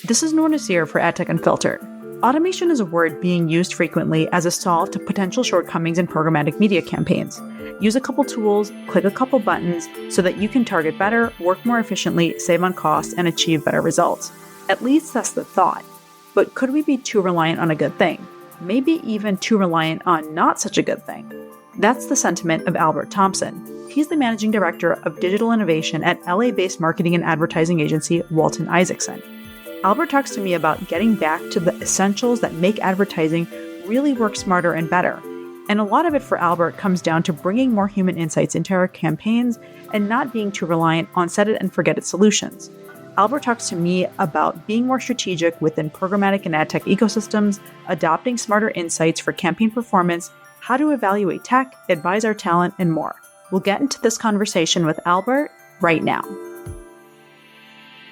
This is Noor Naseer for AdTech Unfiltered. Automation is a word being used frequently as a solve to potential shortcomings in programmatic media campaigns. Use a couple tools, click a couple buttons so that you can target better, work more efficiently, save on costs, and achieve better results. At least that's the thought. But could we be too reliant on a good thing? Maybe even too reliant on not such a good thing. That's the sentiment of Albert Thompson. He's the managing director of digital innovation at LA-based marketing and advertising agency Walton Issacson. Albert talks to me about getting back to the essentials that make advertising really work smarter and better. And a lot of it for Albert comes down to bringing more human insights into our campaigns and not being too reliant on set it and forget it solutions. Albert talks to me about being more strategic within programmatic and ad tech ecosystems, adopting smarter insights for campaign performance, how to evaluate tech, advise our talent, and more. We'll get into this conversation with Albert right now.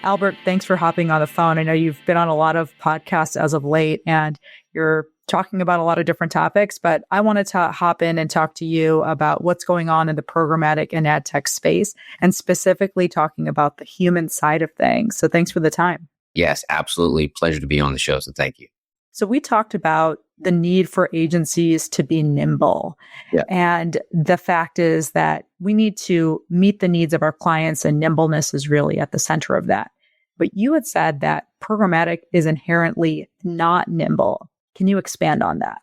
Albert, thanks for hopping on the phone. I know you've been on a lot of podcasts as of late, and you're talking about a lot of different topics, but I wanted to hop in and talk to you about what's going on in the programmatic and ad tech space, and specifically talking about the human side of things. So thanks for the time. Yes, absolutely. Pleasure to be on the show. So thank you. So we talked about the need for agencies to be nimble. Yeah. And the fact is that we need to meet the needs of our clients, and nimbleness is really at the center of that. But you had said that programmatic is inherently not nimble. Can you expand on that?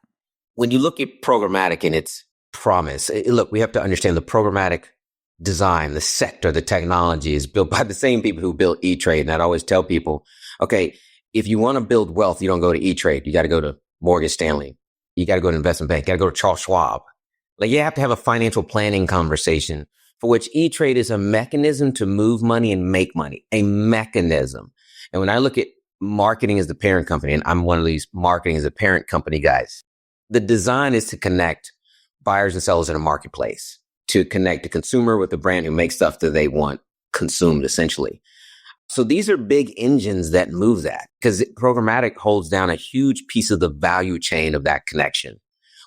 When you look at programmatic and its promise, look, we have to understand the programmatic design, the sector, the technology is built by the same people who built E-Trade. And I'd always tell people, okay, if you want to build wealth, you don't go to E-Trade. You got to go to Morgan Stanley. You got to go to investment bank. You got to go to Charles Schwab. Like, you have to have a financial planning conversation for which E-Trade is a mechanism to move money and make money, a mechanism. And when I look at marketing as the parent company, and I'm one of these marketing as a parent company guys, the design is to connect buyers and sellers in a marketplace, to connect the consumer with the brand who makes stuff that they want consumed, essentially. So these are big engines that move that, because programmatic holds down a huge piece of the value chain of that connection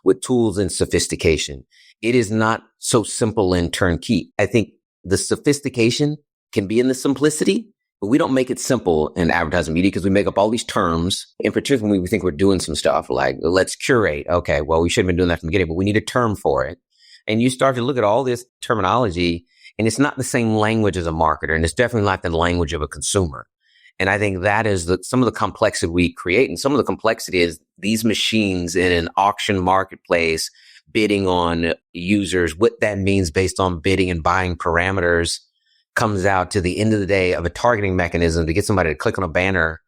with tools and sophistication. It is not so simple and turnkey. I think the sophistication can be in the simplicity, but we don't make it simple in advertising media because we make up all these terms. In particular, when we think we're doing some stuff like, let's curate. Okay, well, we should have been doing that from the beginning, but we need a term for it. And you start to look at all this terminology, and it's not the same language as a marketer, and it's definitely not the language of a consumer. And I think that is some of the complexity we create. And some of the complexity is these machines in an auction marketplace bidding on users, what that means based on bidding and buying parameters comes out to the end of the day of a targeting mechanism to get somebody to click on a banner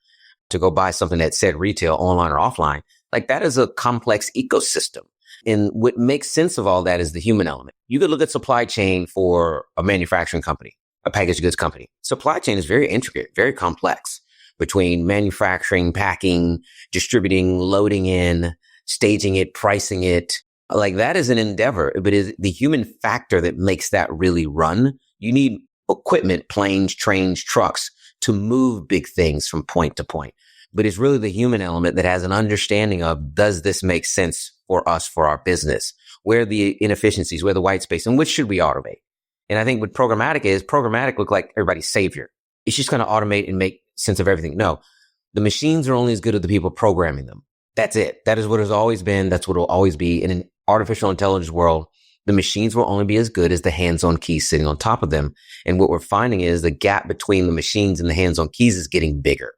to go buy something that said retail, online or offline. Like, that is a complex ecosystem. And what makes sense of all that is the human element. You could look at supply chain for a manufacturing company, a packaged goods company. Supply chain is very intricate, very complex between manufacturing, packing, distributing, loading in, staging it, pricing it. Like, that is an endeavor, but it's the human factor that makes that really run. You need equipment, planes, trains, trucks to move big things from point to point. But it's really the human element that has an understanding of, does this make sense for us, for our business? Where are the inefficiencies? Where are the white space? And which should we automate? And I think what programmatic look like everybody's savior. It's just going to automate and make sense of everything. No, the machines are only as good as the people programming them. That's it. That is what has always been. That's what will always be. In an artificial intelligence world, the machines will only be as good as the hands-on keys sitting on top of them. And what we're finding is the gap between the machines and the hands-on keys is getting bigger.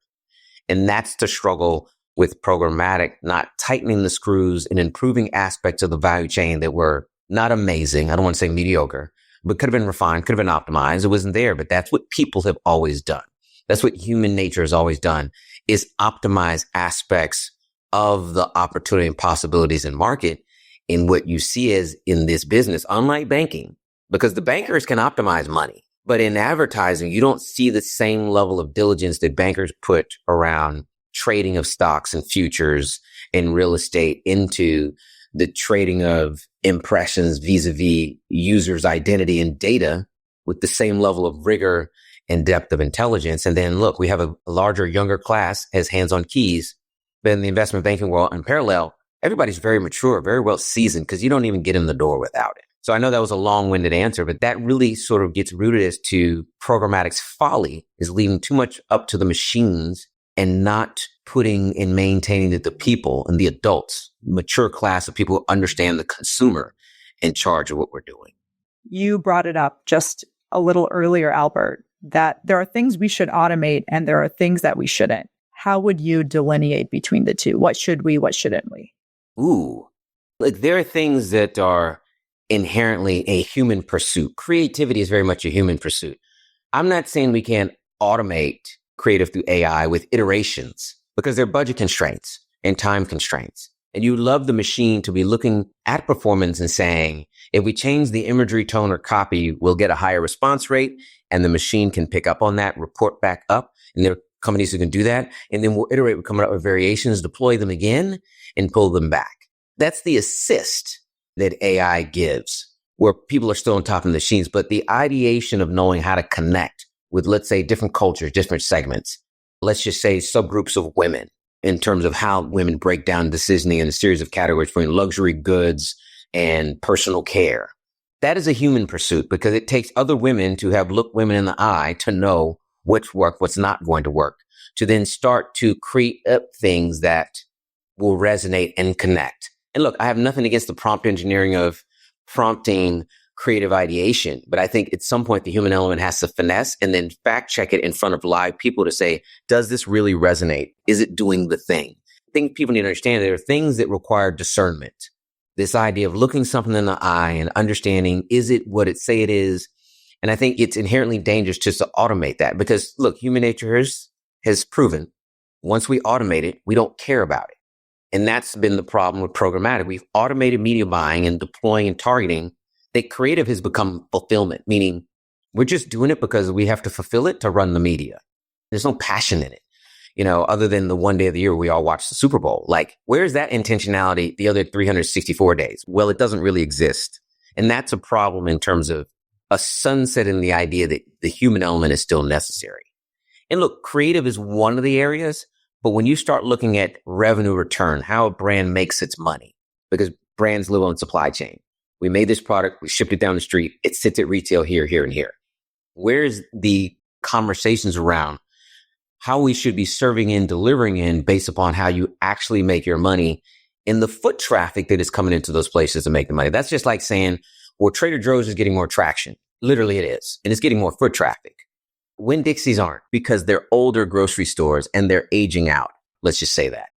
And that's the struggle with programmatic, not tightening the screws and improving aspects of the value chain that were not amazing. I don't want to say mediocre, but could have been refined, could have been optimized. It wasn't there, but that's what people have always done. That's what human nature has always done, is optimize aspects of the opportunity and possibilities in market. In what you see is in this business, unlike banking, because the bankers can optimize money. But in advertising, you don't see the same level of diligence that bankers put around trading of stocks and futures and real estate into the trading of impressions vis-a-vis users' identity and data with the same level of rigor and depth of intelligence. And then look, we have a larger, younger class as hands-on keys. But in the investment banking world, in parallel, everybody's very mature, very well seasoned, because you don't even get in the door without it. So I know that was a long-winded answer, but that really sort of gets rooted as to programmatic's folly is leaving too much up to the machines and not putting and maintaining that the people and the adults, mature class of people who understand the consumer in charge of what we're doing. You brought it up just a little earlier, Albert, that there are things we should automate and there are things that we shouldn't. How would you delineate between the two? What should we, what shouldn't we? Ooh, like there are things that are inherently a human pursuit. Creativity is very much a human pursuit. I'm not saying we can't automate creative through AI with iterations because there are budget constraints and time constraints. And you love the machine to be looking at performance and saying, if we change the imagery, tone, or copy, we'll get a higher response rate. And the machine can pick up on that, report back up. And there are companies who can do that. And then we'll iterate, we're coming up with variations, deploy them again, and pull them back. That's the assist that AI gives, where people are still on top of the machines. But the ideation of knowing how to connect with, let's say, different cultures, different segments, let's just say subgroups of women, in terms of how women break down decisioning in a series of categories for luxury goods and personal care. That is a human pursuit because it takes other women to have looked women in the eye to know what's work, what's not going to work, to then start to create up things that will resonate and connect. And look, I have nothing against the prompt engineering of prompting creative ideation, but I think at some point the human element has to finesse and then fact check it in front of live people to say, does this really resonate? Is it doing the thing? I think people need to understand there are things that require discernment. This idea of looking something in the eye and understanding, is it what it say it is? And I think it's inherently dangerous just to automate that because look, human nature has proven once we automate it, we don't care about it. And that's been the problem with programmatic. We've automated media buying and deploying and targeting. That creative has become fulfillment, meaning we're just doing it because we have to fulfill it to run the media. There's no passion in it, other than the one day of the year we all watch the Super Bowl. Like, where's that intentionality the other 364 days? Well, it doesn't really exist. And that's a problem in terms of a sunset in the idea that the human element is still necessary. And look, creative is one of the areas, but when you start looking at revenue return, how a brand makes its money, because brands live on supply chain. We made this product, we shipped it down the street, it sits at retail here, here, and here. Where's the conversations around how we should be serving in, delivering in based upon how you actually make your money in the foot traffic that is coming into those places to make the money? That's just like saying, well, Trader Joe's is getting more traction. Literally it is. And it's getting more foot traffic. Winn-Dixie's aren't because they're older grocery stores and they're aging out. Let's just say that.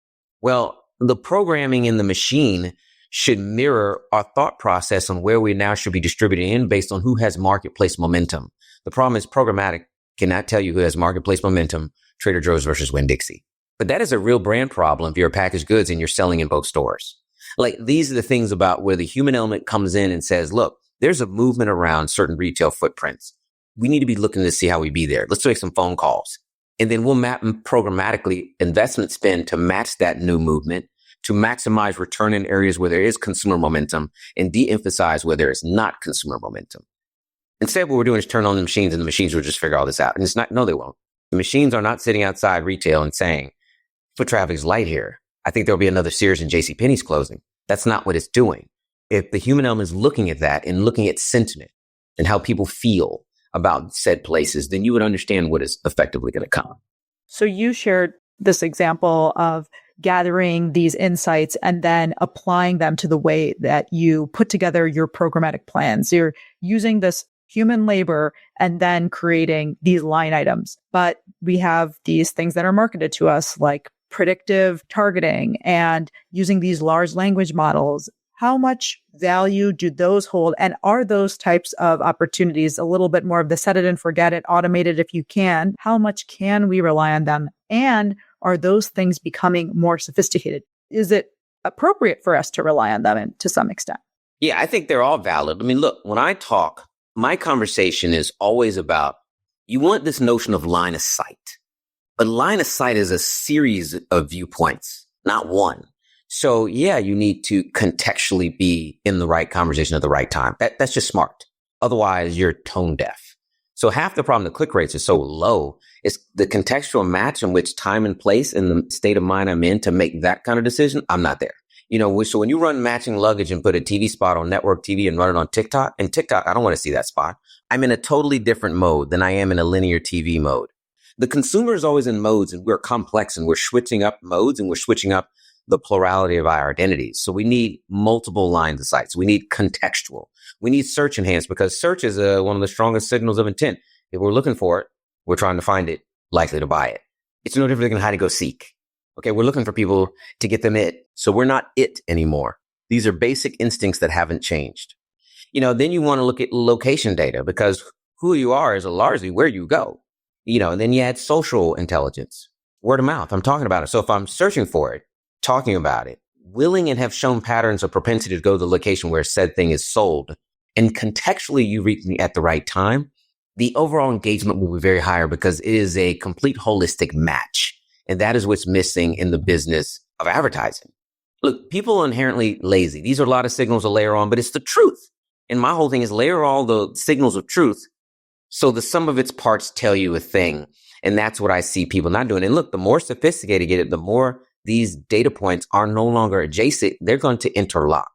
Well, the programming in the machine should mirror our thought process on where we now should be distributing in based on who has marketplace momentum. The problem is programmatic cannot tell you who has marketplace momentum, Trader Joe's versus Winn-Dixie. But that is a real brand problem if you're a packaged goods and you're selling in both stores. Like, these are the things about where the human element comes in and says, look, there's a movement around certain retail footprints. We need to be looking to see how we be there. Let's make some phone calls. And then we'll map programmatically investment spend to match that new movement, to maximize return in areas where there is consumer momentum and de-emphasize where there is not consumer momentum. Instead, what we're doing is turn on the machines and the machines will just figure all this out. And it's not, no, they won't. The machines are not sitting outside retail and saying, foot traffic is light here. I think there'll be another Sears and JCPenney's closing. That's not what it's doing. If the human element is looking at that and looking at sentiment and how people feel about said places, then you would understand what is effectively going to come. So you shared this example of gathering these insights and then applying them to the way that you put together your programmatic plans. You're using this human labor and then creating these line items. But we have these things that are marketed to us like predictive targeting and using these large language models. How much value do those hold? And are those types of opportunities a little bit more of the set it and forget it, automate it if you can? How much can we rely on them? And are those things becoming more sophisticated? Is it appropriate for us to rely on them to some extent? Yeah, I think they're all valid. I mean, look, when I talk, my conversation is always about, you want this notion of line of sight. But line of sight is a series of viewpoints, not one. So yeah, you need to contextually be in the right conversation at the right time. That's just smart. Otherwise, you're tone deaf. So half the problem, the click rates are so low, is the contextual match in which time and place and the state of mind I'm in to make that kind of decision. I'm not there. So when you run matching luggage and put a TV spot on network TV and run it on TikTok, and TikTok, I don't want to see that spot. I'm in a totally different mode than I am in a linear TV mode. The consumer is always in modes, and we're complex, and we're switching up modes, and we're switching up the plurality of our identities. So we need multiple lines of sights. We need contextual. We need search enhanced, because search is one of the strongest signals of intent. If we're looking for it, we're trying to find it, likely to buy it. It's no different than how to go seek. Okay, we're looking for people to get them it. So we're not it anymore. These are basic instincts that haven't changed. Then you want to look at location data, because who you are is largely where you go. And then you add social intelligence, word of mouth. I'm talking about it. So if I'm searching for it, talking about it, willing and have shown patterns of propensity to go to the location where said thing is sold, and contextually you reach me at the right time, the overall engagement will be very higher, because it is a complete holistic match. And that is what's missing in the business of advertising. Look, people are inherently lazy. These are a lot of signals to layer on, but it's the truth. And my whole thing is layer all the signals of truth, so the sum of its parts tell you a thing. And that's what I see people not doing. And look, the more sophisticated you get, the more these data points are no longer adjacent. They're going to interlock.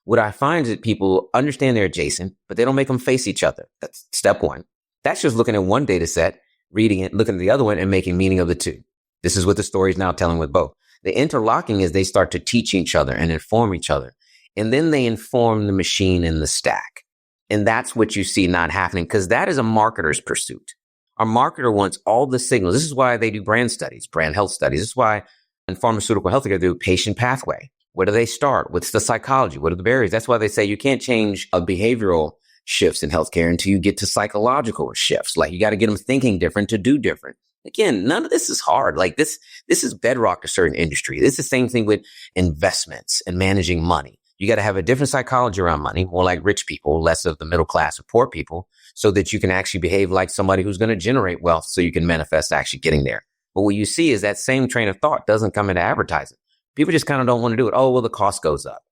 What I find is that people understand they're adjacent, but they don't make them face each other. That's step one. That's just looking at one data set, reading it, looking at the other one, and making meaning of the two. This is what the story is now telling with both. The interlocking is they start to teach each other and inform each other. And then they inform the machine and the stack. And that's what you see not happening, because that is a marketer's pursuit. Our marketer wants all the signals. This is why they do brand studies, brand health studies. This is why in pharmaceutical healthcare, they do patient pathway. Where do they start? What's the psychology? What are the barriers? That's why they say you can't change behavioral shifts in healthcare until you get to psychological shifts. Like, you got to get them thinking different to do different. Again, none of this is hard. Like, this is bedrock to certain industry. It's the same thing with investments and managing money. You got to have a different psychology around money, more like rich people, less of the middle class or poor people, so that you can actually behave like somebody who's going to generate wealth, so you can manifest actually getting there. But what you see is that same train of thought doesn't come into advertising. People just kind of don't want to do it. Oh, well, the cost goes up.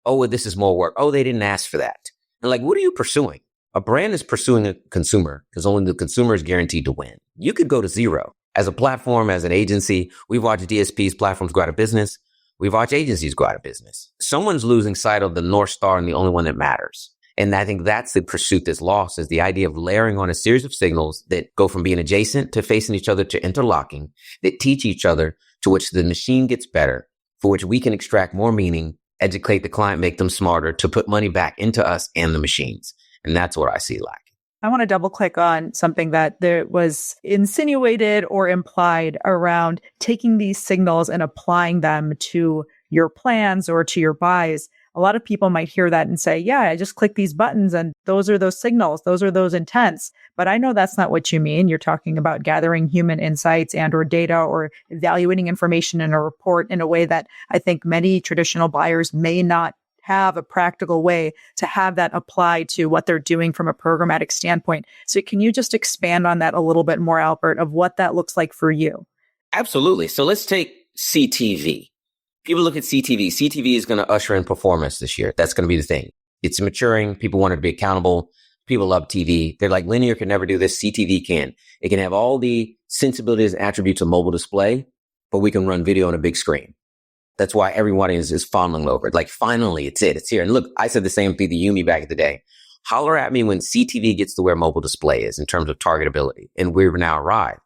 Oh, well, this is more work. Oh, they didn't ask for that. And like, what are you pursuing? A brand is pursuing a consumer, because only the consumer is guaranteed to win. You could go to zero. As a platform, as an agency, we've watched DSPs, platforms go out of business. We've watched agencies go out of business. Someone's losing sight of the North Star and the only one that matters. And I think that's the pursuit that's lost, is the idea of layering on a series of signals that go from being adjacent to facing each other to interlocking, that teach each other, to which the machine gets better, for which we can extract more meaning, educate the client, make them smarter, to put money back into us and the machines. And that's what I see lacking. I want to double click on something that there was insinuated or implied around taking these signals and applying them to your plans or to your buys. A lot of people might hear that and say, yeah, I just click these buttons and those are those signals. Those are those intents. But I know that's not what you mean. You're talking about gathering human insights and or data, or evaluating information in a report in a way that I think many traditional buyers may not have a practical way to have that apply to what they're doing from a programmatic standpoint. So can you just expand on that a little bit more, Albert, of what that looks like for you? Absolutely. So let's take CTV. People look at CTV. CTV is going to usher in performance this year. That's going to be the thing. It's maturing. People want to be accountable. People love TV. They're like, linear can never do this. CTV can. It can have all the sensibilities and attributes of mobile display, but we can run video on a big screen. That's why everyone is fondling over it. Like, finally, it's here. And look, I said the same thing to Yumi back in the day. Holler at me when CTV gets to where mobile display is in terms of targetability. And we've now arrived.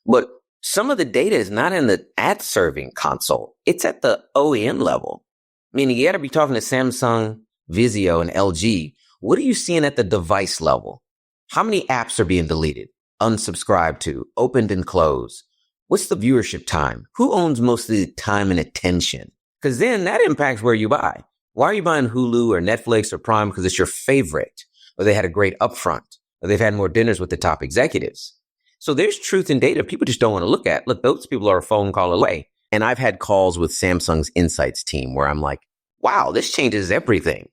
But some of the data is not in the ad serving console. It's at the OEM level. Meaning, you got to be talking to Samsung, Vizio, and LG. What are you seeing at the device level? How many apps are being deleted, unsubscribed to, opened and closed? What's the viewership time? Who owns most of the time and attention? Because then that impacts where you buy. Why are you buying Hulu or Netflix or Prime? Because it's your favorite, or they had a great upfront, or they've had more dinners with the top executives. So there's truth in data people just don't want to look at. Look, those people are a phone call away. And I've had calls with Samsung's insights team where I'm like, wow, this changes everything.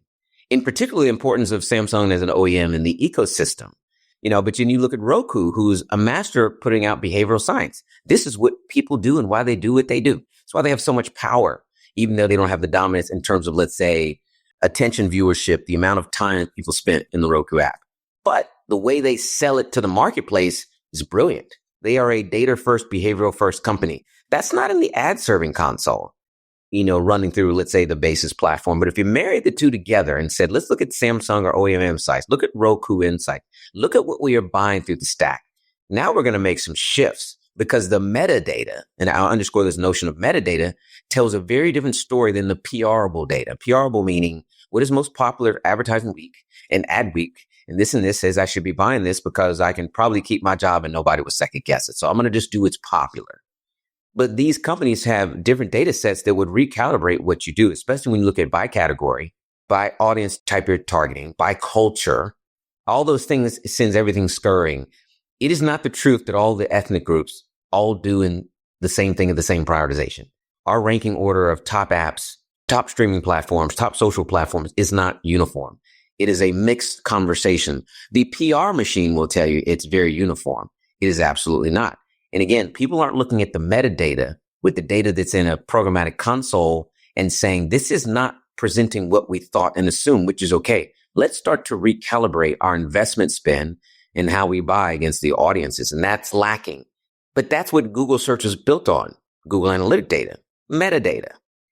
In particular, the importance of Samsung as an OEM in the ecosystem. But then you look at Roku, who's a master of putting out behavioral science. This is what people do and why they do what they do. That's why they have so much power, even though they don't have the dominance in terms of, let's say, attention viewership, the amount of time people spent in the Roku app. But the way they sell it to the marketplace is brilliant. They are a data first, behavioral first company. That's not in the ad serving console. running through, let's say, the basis platform. But if you married the two together and said, let's look at Samsung or OEM insights, look at Roku insight, look at what we are buying through the stack. Now we're going to make some shifts because the metadata, and I'll underscore this notion of metadata, tells a very different story than the PRable data. PRable meaning what is most popular advertising week and ad week. And this says I should be buying this because I can probably keep my job and nobody will second guess it. So I'm going to just do what's popular. But these companies have different data sets that would recalibrate what you do, especially when you look at by category, by audience type you're targeting, by culture. All those things sends everything scurrying. It is not the truth that all the ethnic groups all doing the same thing at the same prioritization. Our ranking order of top apps, top streaming platforms, top social platforms is not uniform. It is a mixed conversation. The PR machine will tell you it's very uniform. It is absolutely not. And again, people aren't looking at the metadata with the data that's in a programmatic console and saying, this is not presenting what we thought and assumed, which is okay. Let's start to recalibrate our investment spend and how we buy against the audiences. And that's lacking. But that's what Google search is built on. Google Analytic data, metadata.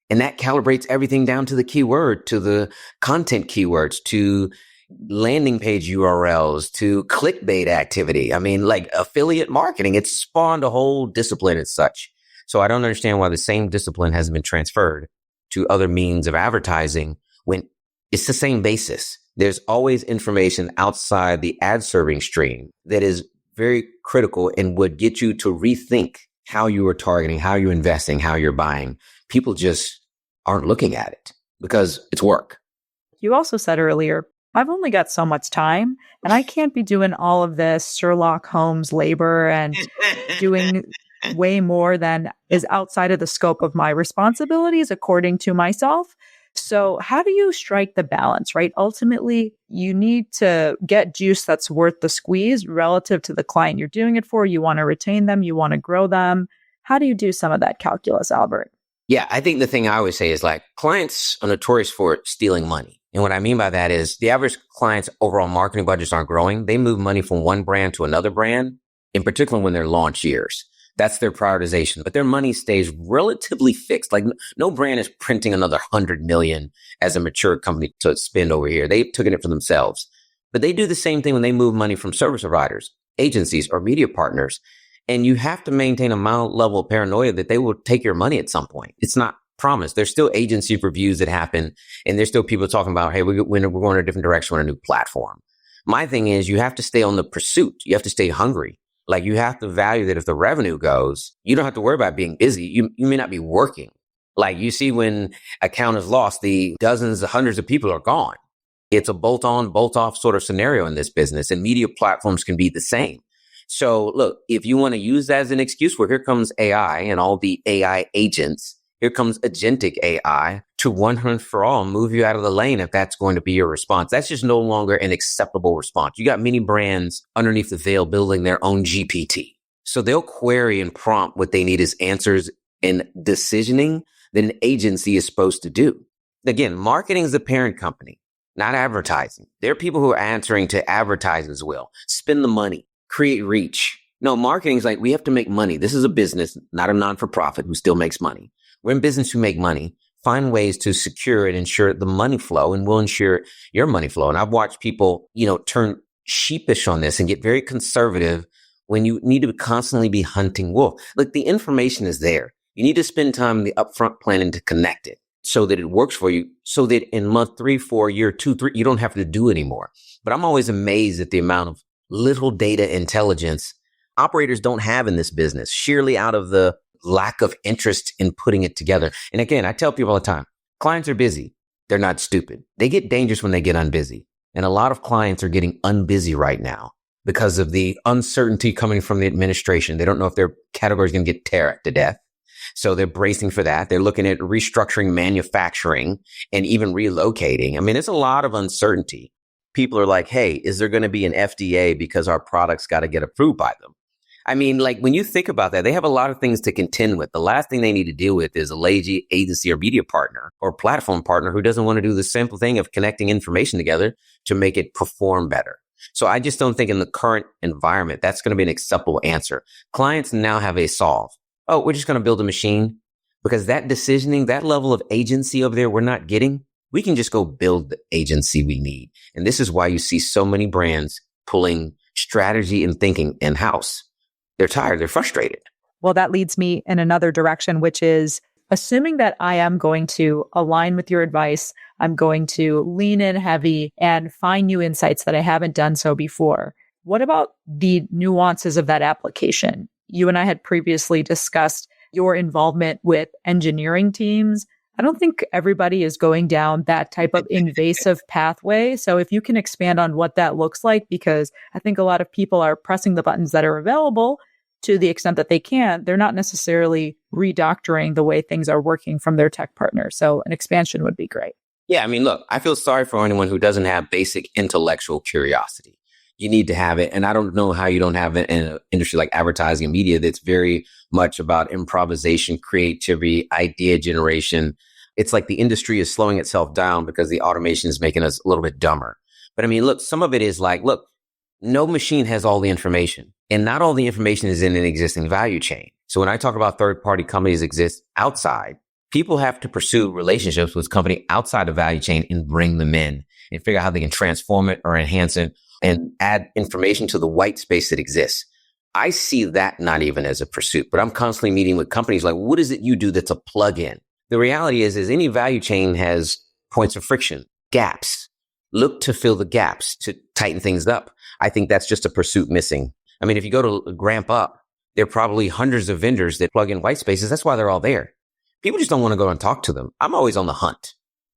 And that calibrates everything down to the keyword, to the content keywords, to landing page URLs, to clickbait activity. I mean, like affiliate marketing, it's spawned a whole discipline as such. So I don't understand why the same discipline hasn't been transferred to other means of advertising when it's the same basis. There's always information outside the ad serving stream that is very critical and would get you to rethink how you are targeting, how you're investing, how you're buying. People just aren't looking at it because it's work. You also said earlier, I've only got so much time and I can't be doing all of this Sherlock Holmes labor and doing way more than is outside of the scope of my responsibilities according to myself. So how do you strike the balance, right? Ultimately, you need to get juice that's worth the squeeze relative to the client you're doing it for. You want to retain them. You want to grow them. How do you do some of that calculus, Albert? Yeah, I think the thing I always say is like clients are notorious for stealing money. And what I mean by that is the average client's overall marketing budgets aren't growing. They move money from one brand to another brand, in particular when they're launch years. That's their prioritization, but their money stays relatively fixed. Like no brand is printing another 100 million as a mature company to spend over here. They took it for themselves, but they do the same thing when they move money from service providers, agencies, or media partners. And you have to maintain a mild level of paranoia that they will take your money at some point. It's not promised. There's still agency reviews that happen. And there's still people talking about, hey, we're going in a different direction on a new platform. My thing is you have to stay on the pursuit. You have to stay hungry. Like you have to value that if the revenue goes, you don't have to worry about being busy. You may not be working. Like you see when account is lost, the dozens, hundreds of people are gone. It's a bolt on, bolt off sort of scenario in this business, and media platforms can be the same. So look, if you want to use that as an excuse where here comes AI and all the AI agents, here comes agentic AI to one and for all move you out of the lane if that's going to be your response. That's just no longer an acceptable response. You got many brands underneath the veil building their own GPT. So they'll query and prompt what they need as answers and decisioning that an agency is supposed to do. Again, marketing is the parent company, not advertising. There are people who are answering to advertising as well. Spend the money. Create reach. No, marketing is like, we have to make money. This is a business, not a non-for-profit who still makes money. We're in business to make money. Find ways to secure and ensure the money flow, and we'll ensure your money flow. And I've watched people, turn sheepish on this and get very conservative when you need to constantly be hunting wolf. Look, the information is there. You need to spend time in the upfront planning to connect it so that it works for you, so that in month 3, 4, year 2, 3, you don't have to do anymore. But I'm always amazed at the amount of little data intelligence operators don't have in this business, sheerly out of the lack of interest in putting it together. And again, I tell people all the time, clients are busy. They're not stupid. They get dangerous when they get unbusy. And a lot of clients are getting unbusy right now because of the uncertainty coming from the administration. They don't know if their category is going to get tear to death. So they're bracing for that. They're looking at restructuring manufacturing and even relocating. I mean, it's a lot of uncertainty. People are like, hey, is there going to be an FDA because our products got to get approved by them? I mean, like when you think about that, they have a lot of things to contend with. The last thing they need to deal with is a lazy agency or media partner or platform partner who doesn't want to do the simple thing of connecting information together to make it perform better. So I just don't think in the current environment, that's going to be an acceptable answer. Clients now have a solve. Oh, we're just going to build a machine. because that decisioning, that level of agency over there we're not getting, we can just go build the agency we need. And this is why you see so many brands pulling strategy and thinking in-house. They're tired. They're frustrated. Well, that leads me in another direction, which is assuming that I am going to align with your advice, I'm going to lean in heavy and find new insights that I haven't done so before. What about the nuances of that application? You and I had previously discussed your involvement with engineering teams. I don't think everybody is going down that type of invasive pathway. So if you can expand on what that looks like, because I think a lot of people are pressing the buttons that are available to the extent that they can. They're not necessarily redoctoring the way things are working from their tech partners. So an expansion would be great. Yeah, I mean, look, I feel sorry for anyone who doesn't have basic intellectual curiosity. You need to have it. And I don't know how you don't have it in an industry like advertising and media that's very much about improvisation, creativity, idea generation. It's like the industry is slowing itself down because the automation is making us a little bit dumber. But I mean, look, some of it is like, look, no machine has all the information, and not all the information is in an existing value chain. So when I talk about third-party companies exist outside, people have to pursue relationships with company outside the value chain and bring them in and figure out how they can transform it or enhance it and add information to the white space that exists. I see that not even as a pursuit, but I'm constantly meeting with companies like, what is it you do that's a plug-in? The reality is any value chain has points of friction, gaps. Look to fill the gaps, to tighten things up. I think that's just a pursuit missing. I mean, if you go to Gramp Up, there are probably hundreds of vendors that plug in white spaces. That's why they're all there. People just don't want to go and talk to them. I'm always on the hunt.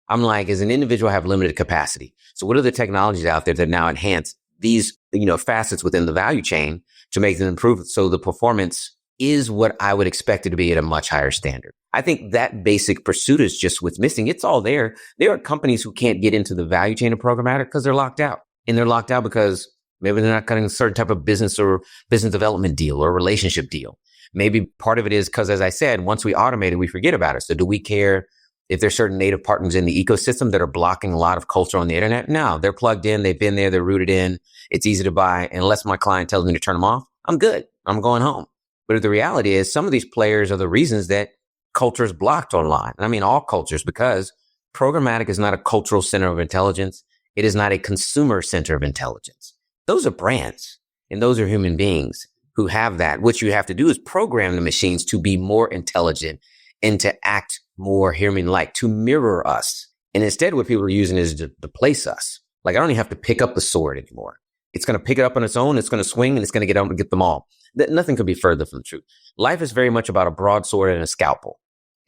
I'm like, as an individual, I have limited capacity. So what are the technologies out there that now enhance these, facets within the value chain to make them improve? So the performance is what I would expect it to be at a much higher standard. I think that basic pursuit is just what's missing. It's all there. There are companies who can't get into the value chain of programmatic because they're locked out. And they're locked out because maybe they're not cutting a certain type of business or business development deal or relationship deal. Maybe part of it is because, as I said, once we automate it, we forget about it. So do we care if there's certain native partners in the ecosystem that are blocking a lot of culture on the internet? No, they're plugged in. They've been there. They're rooted in. It's easy to buy. And unless my client tells me to turn them off, I'm good. I'm going home. But the reality is some of these players are the reasons that culture is blocked online. And I mean all cultures, because programmatic is not a cultural center of intelligence. It is not a consumer center of intelligence. Those are brands and those are human beings who have that. What you have to do is program the machines to be more intelligent and to act more human-like, to mirror us. And instead, what people are using is to place us. Like, I don't even have to pick up the sword anymore. It's going to pick it up on its own. It's going to swing and it's going to get out and get them all. Nothing could be further from the truth. Life is very much about a broadsword and a scalpel.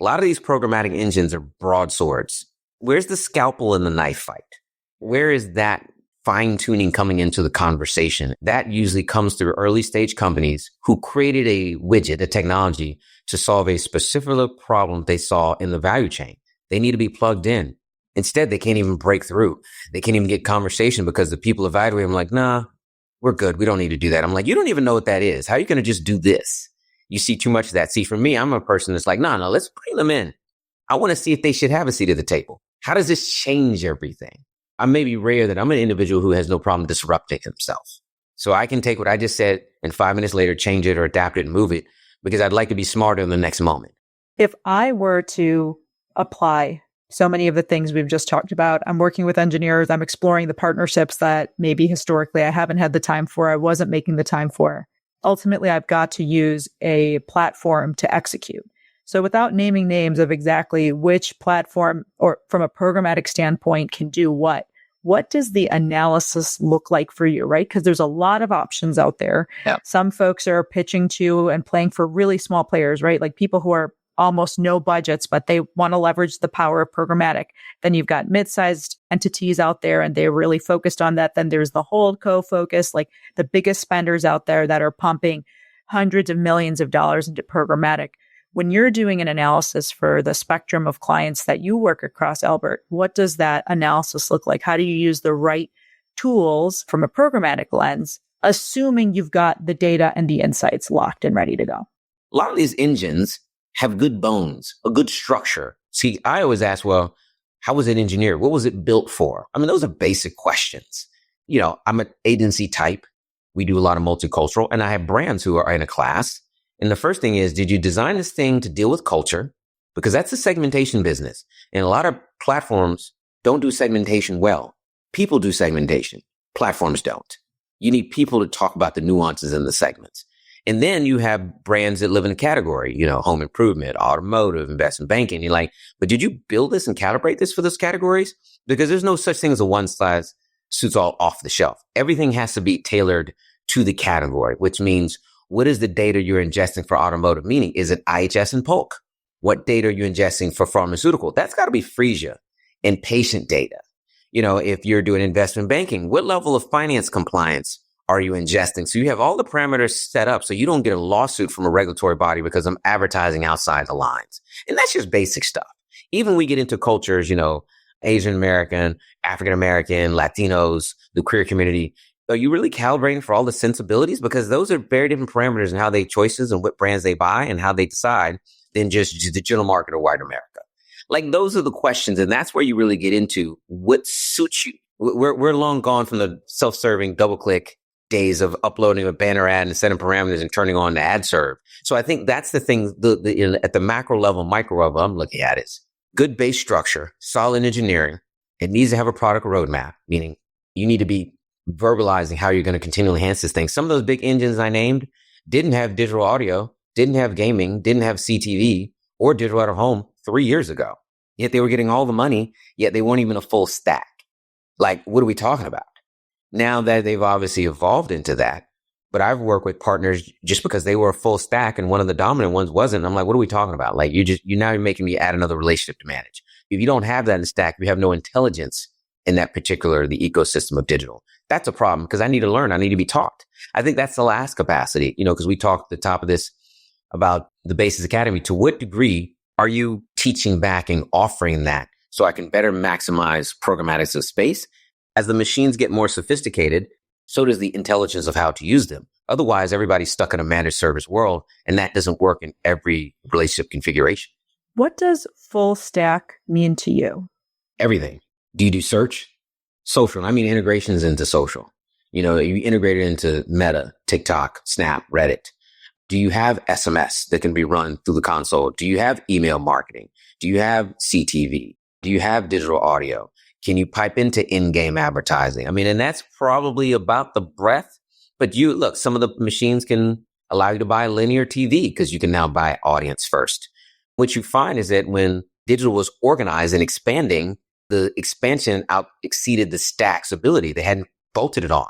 A lot of these programmatic engines are broadswords. Where's the scalpel in the knife fight? Where is that fine-tuning coming into the conversation? That usually comes through early stage companies who created a widget, a technology to solve a specific problem they saw in the value chain. They need to be plugged in. Instead, they can't even break through. They can't even get conversation because the people evaluate them like, nah, we're good. We don't need to do that. I'm like, you don't even know what that is. How are you going to just do this? You see too much of that. See, for me, I'm a person that's like, no, let's bring them in. I want to see if they should have a seat at the table. How does this change everything? I may be rare that I'm an individual who has no problem disrupting himself. So I can take what I just said and 5 minutes later change it or adapt it and move it because I'd like to be smarter in the next moment. If I were to apply so many of the things we've just talked about, I'm working with engineers, I'm exploring the partnerships that maybe historically I haven't had the time for, I wasn't making the time for. Ultimately, I've got to use a platform to execute. So without naming names of exactly which platform or from a programmatic standpoint can do what does the analysis look like for you, right? Because there's a lot of options out there. Yep. Some folks are pitching to and playing for really small players, right? Like people who are almost no budgets, but they want to leverage the power of programmatic. Then you've got mid-sized entities out there and they're really focused on that. Then there's the holdco focus, like the biggest spenders out there that are pumping hundreds of millions of dollars into programmatic. When you're doing an analysis for the spectrum of clients that you work across, Albert, what does that analysis look like? How do you use the right tools from a programmatic lens, assuming you've got the data and the insights locked and ready to go? A lot of these engines have good bones, a good structure. See, I always ask, well, how was it engineered? What was it built for? I mean, those are basic questions. I'm an agency type. We do a lot of multicultural, and I have brands who are in a class. And the first thing is, did you design this thing to deal with culture? because that's a segmentation business. And a lot of platforms don't do segmentation well. People do segmentation. Platforms don't. You need people to talk about the nuances in the segments. And then you have brands that live in a category, home improvement, automotive, investment banking. You're like, but did you build this and calibrate this for those categories? Because there's no such thing as a one size suits all off the shelf. Everything has to be tailored to the category, which means what is the data you're ingesting for automotive? Meaning, is it IHS and Polk? What data are you ingesting for pharmaceutical? That's got to be Phreesia and patient data. If you're doing investment banking, what level of finance compliance are you ingesting? So you have all the parameters set up so you don't get a lawsuit from a regulatory body because I'm advertising outside the lines. And that's just basic stuff. Even we get into cultures, Asian American, African American, Latinos, the queer community. Are you really calibrating for all the sensibilities? Because those are very different parameters in how they choices and what brands they buy and how they decide than just the general market or white America. Like those are the questions. And that's where you really get into what suits you. We're long gone from the self-serving double click days of uploading a banner ad and setting parameters and turning on the ad serve. So I think that's the thing at the macro level, micro level, I'm looking at is good base structure, solid engineering. It needs to have a product roadmap, meaning you need to be verbalizing how you're going to continually enhance this thing. Some of those big engines I named didn't have digital audio, didn't have gaming, didn't have CTV or digital out of home 3 years ago. Yet they were getting all the money, yet they weren't even a full stack. Like, what are we talking about? Now that they've obviously evolved into that, but I've worked with partners just because they were a full stack and one of the dominant ones wasn't. I'm like, what are we talking about? Like, you're making me add another relationship to manage. If you don't have that in the stack, you have no intelligence in that particular, the ecosystem of digital. That's a problem because I need to learn. I need to be taught. I think that's the last capacity, because we talked at the top of this about the Basis Academy. To what degree are you teaching back and offering that so I can better maximize programmatics of space? As the machines get more sophisticated, so does the intelligence of how to use them. Otherwise, everybody's stuck in a managed service world, and that doesn't work in every relationship configuration. What does full stack mean to you? Everything. Do you do search? Social. I mean integrations into social. You integrate it into Meta, TikTok, Snap, Reddit. Do you have SMS that can be run through the console? Do you have email marketing? Do you have CTV? Do you have digital audio? Can you pipe into in-game advertising? I mean, and that's probably about the breadth. But look, some of the machines can allow you to buy linear TV because you can now buy audience first. What you find is that when digital was organized and expanding, the expansion out exceeded the stack's ability. They hadn't bolted it on.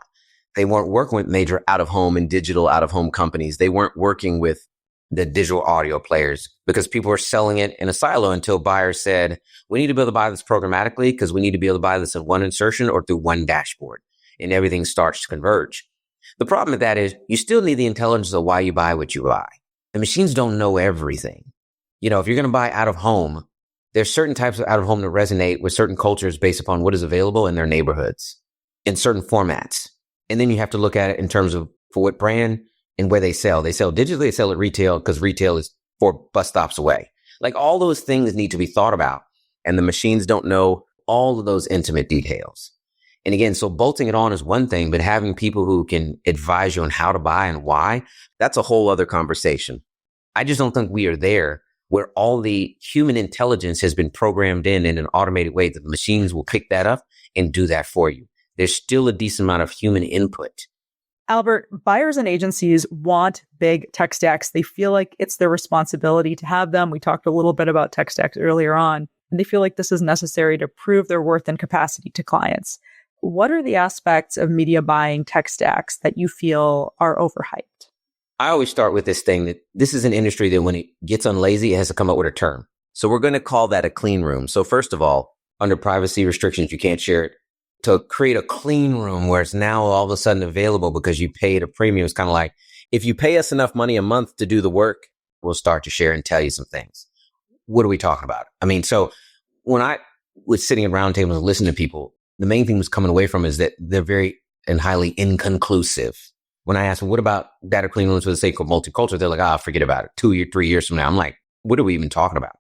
They weren't working with major out-of-home and digital out-of-home companies. They weren't working with the digital audio players because people were selling it in a silo until buyers said, we need to be able to buy this programmatically because we need to be able to buy this in one insertion or through one dashboard. And everything starts to converge. The problem with that is you still need the intelligence of why you buy what you buy. The machines don't know everything. If you're going to buy out-of-home, there's certain types of out-of-home that resonate with certain cultures based upon what is available in their neighborhoods in certain formats. And then you have to look at it in terms of for what brand and where they sell. They sell digitally, they sell at retail because retail is 4 bus stops away. Like all those things need to be thought about. And the machines don't know all of those intimate details. And again, so bolting it on is one thing, but having people who can advise you on how to buy and why, that's a whole other conversation. I just don't think we are there where all the human intelligence has been programmed in an automated way that the machines will pick that up and do that for you. There's still a decent amount of human input. Albert, buyers and agencies want big tech stacks. They feel like it's their responsibility to have them. We talked a little bit about tech stacks earlier on, and they feel like this is necessary to prove their worth and capacity to clients. What are the aspects of media buying tech stacks that you feel are overhyped? I always start with this thing that this is an industry that when it gets unlazy, it has to come up with a term. So we're going to call that a clean room. So first of all, under privacy restrictions, you can't share it. To create a clean room where it's now all of a sudden available because you paid a premium. It's kind of like, if you pay us enough money a month to do the work, we'll start to share and tell you some things. What are we talking about? I mean, so when I was sitting at round tables and listening to people, the main thing was coming away from is that they're very and highly inconclusive. When I asked them, what about data clean rooms for the sake of multicultural? They're like, forget about it. 2 years, 3 years from now. I'm like, what are we even talking about?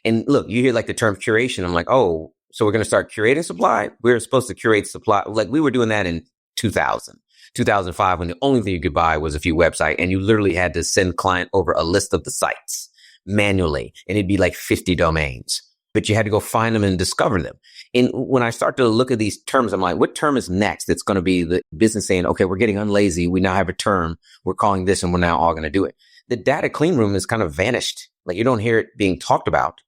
And look, you hear like the term curation. I'm like, oh, so we're going to start curating supply? We're supposed to curate supply. Like we were doing that in 2005, when the only thing you could buy was a few websites and you literally had to send client over a list of the sites. manually, and it'd be like 50 domains, but you had to go find them and discover them. And when I start to look at these terms, I'm like, what term is next? That's going to be the business saying, okay, we're getting unlazy. We now have a term. We're calling this, and we're now all going to do it. The data clean room has kind of vanished. Like, you don't hear it being talked about.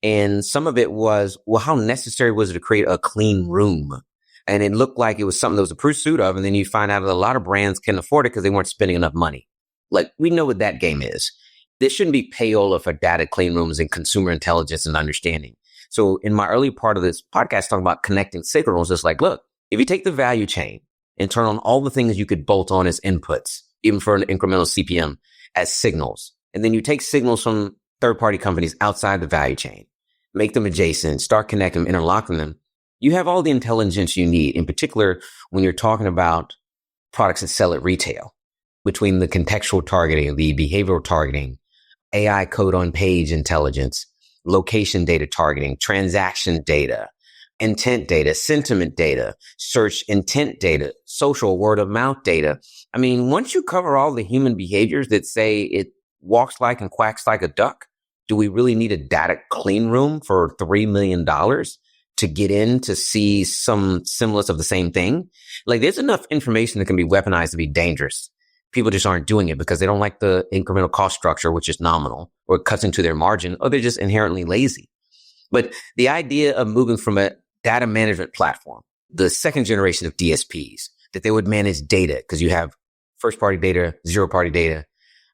And some of it was, well, how necessary was it to create a clean room? And it looked like it was something that was a pursuit of. And then you find out that a lot of brands can afford it because they weren't spending enough money. Like, we know what that game is. There shouldn't be payola for data clean rooms and consumer intelligence and understanding. So in my early part of this podcast, talking about connecting signals, it's like, look, if you take the value chain and turn on all the things you could bolt on as inputs, even for an incremental CPM, as signals, and then you take signals from third-party companies outside the value chain, make them adjacent, start connecting them, interlocking them, you have all the intelligence you need, in particular when you're talking about products that sell at retail, between the contextual targeting, the behavioral targeting, AI code on page intelligence, location data targeting, transaction data, intent data, sentiment data, search intent data, social word of mouth data. I mean, once you cover all the human behaviors that say it walks like and quacks like a duck, do we really need a data clean room for $3 million to get in to see some semblance of the same thing? Like, there's enough information that can be weaponized to be dangerous. People just aren't doing it because they don't like the incremental cost structure, which is nominal, or it cuts into their margin, or they're just inherently lazy. But the idea of moving from a data management platform, the second generation of DSPs, that they would manage data because you have first-party data, zero-party data,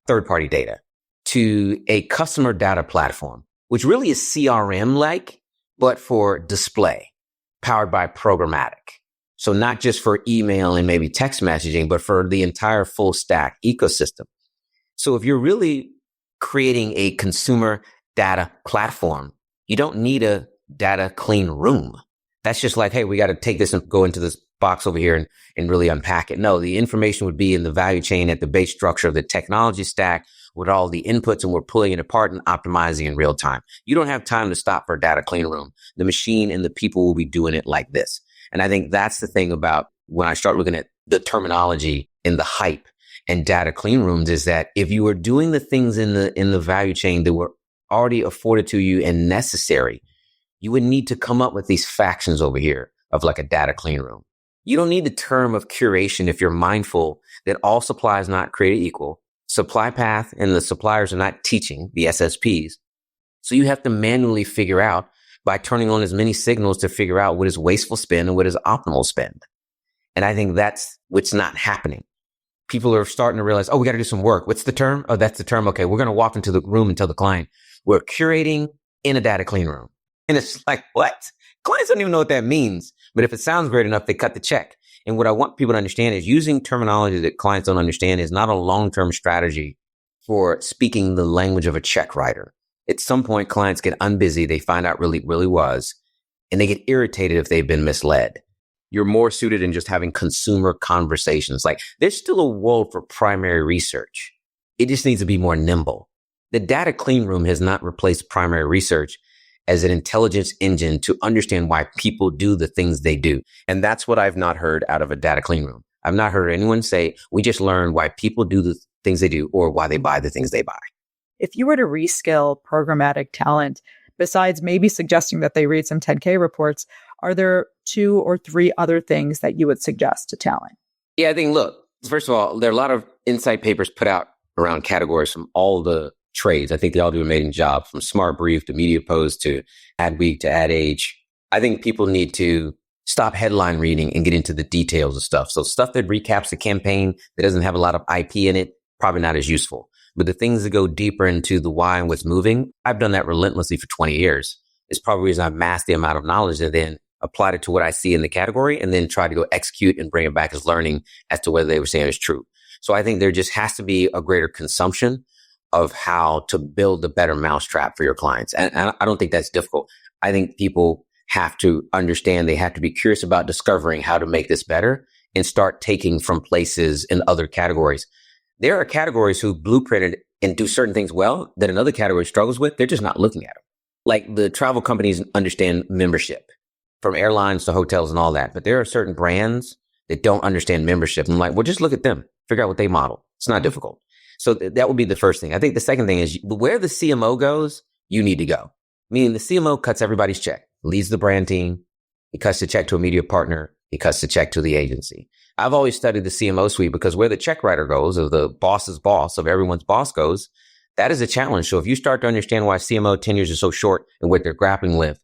third-party data, to a customer data platform, which really is CRM-like, but for display, powered by programmatic. So not just for email and maybe text messaging, but for the entire full stack ecosystem. So if you're really creating a consumer data platform, you don't need a data clean room. That's just like, hey, we got to take this and go into this box over here and really unpack it. No, the information would be in the value chain at the base structure of the technology stack with all the inputs, and we're pulling it apart and optimizing in real time. You don't have time to stop for a data clean room. The machine and the people will be doing it like this. And I think that's the thing about when I start looking at the terminology and the hype and data clean rooms, is that if you are doing the things in the value chain that were already afforded to you and necessary, you would need to come up with these factions over here of like a data clean room. You don't need the term of curation if you're mindful that all supply is not created equal. Supply path and the suppliers are not teaching the SSPs. So you have to manually figure out by turning on as many signals to figure out what is wasteful spend and what is optimal spend. And I think that's what's not happening. People are starting to realize, oh, we got to do some work. What's the term? Oh, that's the term. Okay, we're going to walk into the room and tell the client, we're curating in a data clean room. And it's like, what? Clients don't even know what that means. But if it sounds great enough, they cut the check. And what I want people to understand is using terminology that clients don't understand is not a long-term strategy for speaking the language of a check writer. At some point, clients get unbusy. They find out really was, and they get irritated if they've been misled. You're more suited in just having consumer conversations. Like, there's still a world for primary research. It just needs to be more nimble. The data clean room has not replaced primary research as an intelligence engine to understand why people do the things they do. And that's what I've not heard out of a data clean room. I've not heard anyone say, we just learned why people do the things they do or why they buy the things they buy. If you were to reskill programmatic talent, besides maybe suggesting that they read some 10K reports, are there 2 or 3 other things that you would suggest to talent? Yeah, I think, look, first of all, there are a lot of insight papers put out around categories from all the trades. I think they all do an amazing job, from Smart Brief to Media Post to Adweek to Ad Age. I think people need to stop headline reading and get into the details of stuff. So stuff that recaps the campaign that doesn't have a lot of IP in it, probably not as useful. But the things that go deeper into the why and what's moving, I've done that relentlessly for 20 years. It's probably the reason I've mastered the amount of knowledge and then applied it to what I see in the category and then try to go execute and bring it back as learning as to whether they were saying is true. So I think there just has to be a greater consumption of how to build a better mousetrap for your clients. And I don't think that's difficult. I think people have to understand they have to be curious about discovering how to make this better and start taking from places in other categories. There are categories who blueprinted and do certain things well that another category struggles with. They're just not looking at them. Like the travel companies understand membership, from airlines to hotels and all that. But there are certain brands that don't understand membership. I'm like, well, just look at them. Figure out what they model. It's not difficult. So that would be the first thing. I think the second thing is where the CMO goes, you need to go. Meaning the CMO cuts everybody's check, leads the brand team. He cuts the check to a media partner. He cuts the check to the agency. I've always studied the CMO suite because where the check writer goes, or the boss's boss of everyone's boss goes, that is a challenge. So if you start to understand why CMO tenures are so short and what they're grappling with,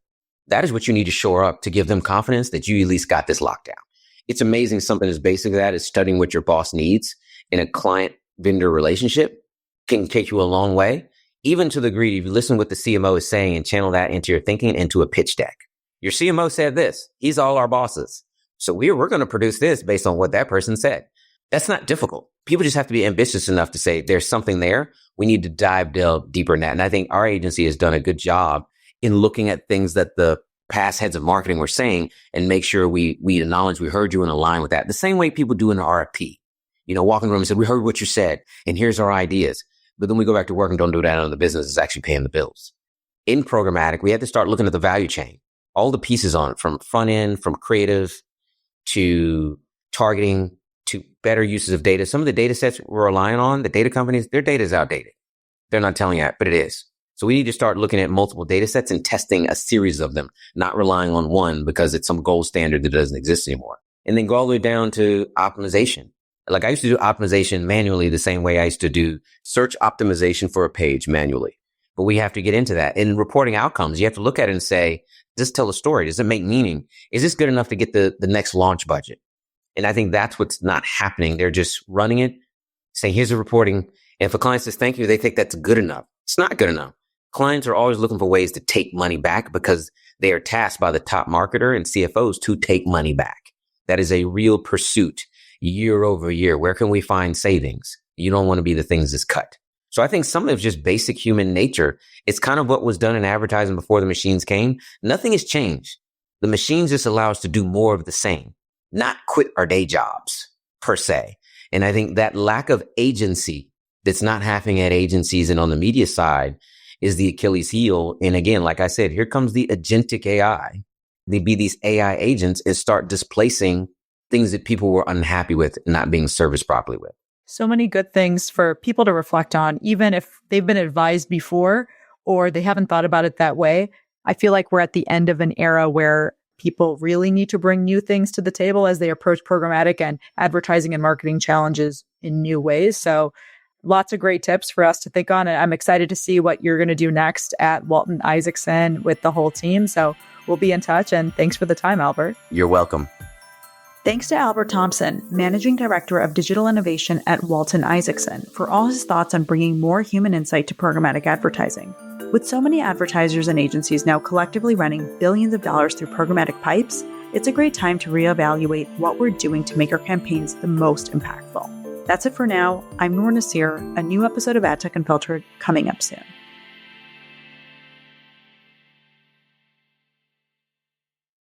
that is what you need to shore up to give them confidence that you at least got this locked down. It's amazing. Something as basic as that is studying what your boss needs in a client-vendor relationship can take you a long way, even to the degree if you listen to what the CMO is saying and channel that into your thinking, into a pitch deck. Your CMO said this. He's all our bosses. So we're going to produce this based on what that person said. That's not difficult. People just have to be ambitious enough to say there's something there. We need to delve deeper in that. And I think our agency has done a good job in looking at things that the past heads of marketing were saying and make sure we acknowledge we heard you and align with that. The same way people do in an RFP. Walk in the room and say, we heard what you said and here's our ideas. But then we go back to work and don't do that on the business is actually paying the bills. In programmatic, we had to start looking at the value chain, all the pieces on it, from front end, from creative to targeting to better uses of data. Some of the data sets we're relying on, the data companies, their data is outdated. They're not telling you that, but it is. So we need to start looking at multiple data sets and testing a series of them, not relying on one because it's some gold standard that doesn't exist anymore. And then go all the way down to optimization. Like I used to do optimization manually the same way I used to do search optimization for a page manually. But we have to get into that. In reporting outcomes, you have to look at it and say, does this tell a story? Does it make meaning? Is this good enough to get the next launch budget? And I think that's what's not happening. They're just running it, saying, here's the reporting. And if a client says, thank you, they think that's good enough. It's not good enough. Clients are always looking for ways to take money back because they are tasked by the top marketer and CFOs to take money back. That is a real pursuit year over year. Where can we find savings? You don't want to be the things that's cut. So I think some of it's just basic human nature. It's kind of what was done in advertising before the machines came. Nothing has changed. The machines just allow us to do more of the same, not quit our day jobs per se. And I think that lack of agency that's not happening at agencies and on the media side is the Achilles heel. And again, like I said, here comes the agentic AI. They be these AI agents and start displacing things that people were unhappy with and not being serviced properly with. So many good things for people to reflect on, even if they've been advised before or they haven't thought about it that way. I feel like we're at the end of an era where people really need to bring new things to the table as they approach programmatic and advertising and marketing challenges in new ways. So lots of great tips for us to think on. And I'm excited to see what you're going to do next at Walton Issacson with the whole team. So we'll be in touch. And thanks for the time, Albert. You're welcome. Thanks to Albert Thompson, Managing Director of Digital Innovation at Walton Issacson, for all his thoughts on bringing more human insight to programmatic advertising. With so many advertisers and agencies now collectively running billions of dollars through programmatic pipes, it's a great time to reevaluate what we're doing to make our campaigns the most impactful. That's it for now. I'm Noor Naseer. A new episode of AdTech Unfiltered coming up soon.